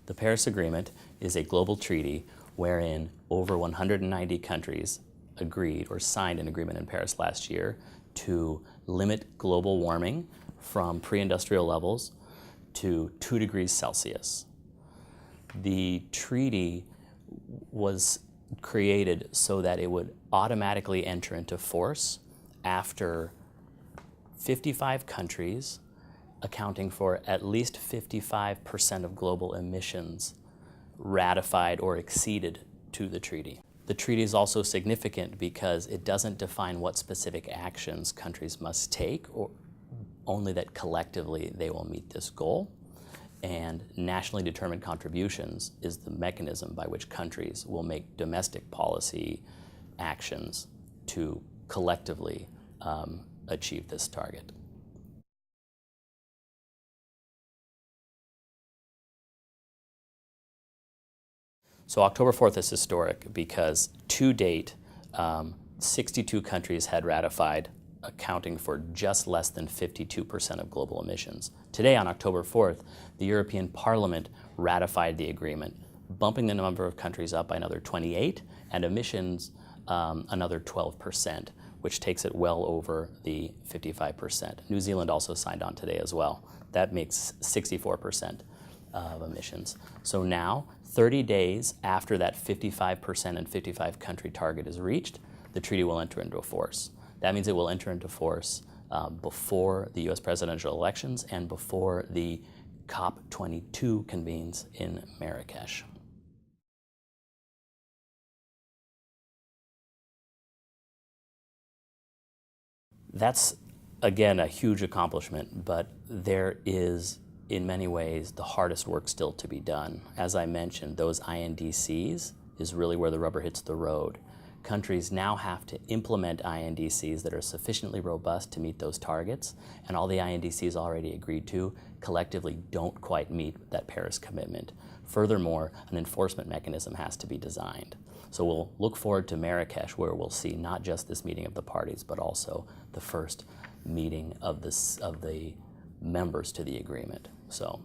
The Paris Agreement is a global treaty wherein over 190 countries agreed or signed an agreement in Paris last year to limit global warming from pre-industrial levels to 2 degrees Celsius. The treaty was created so that it would automatically enter into force after 55 countries, accounting for at least 55% of global emissions, ratified or acceded to the treaty. The treaty is also significant because it doesn't define what specific actions countries must take, or only that collectively they will meet this goal. And nationally determined contributions is the mechanism by which countries will make domestic policy actions to collectively achieve this target. So October 4th is historic because to date, 62 countries had ratified, accounting for just less than 52% of global emissions. Today, on October 4th, the European Parliament ratified the agreement, bumping the number of countries up by another 28 and emissions another 12%, which takes it well over the 55%. New Zealand also signed on today as well. That makes 64% of emissions. So now, 30 days after that 55% and 55 country target is reached, the treaty will enter into force. That means it will enter into force before the US presidential elections and before the COP22 convenes in Marrakesh. That's, again, a huge accomplishment, but there is, in many ways, the hardest work still to be done. As I mentioned, those INDCs is really where the rubber hits the road. Countries now have to implement INDCs that are sufficiently robust to meet those targets, and all the INDCs already agreed to collectively don't quite meet that Paris commitment. Furthermore, an enforcement mechanism has to be designed. So we'll look forward to Marrakesh, where we'll see not just this meeting of the parties, but also the first meeting of the members to the agreement. So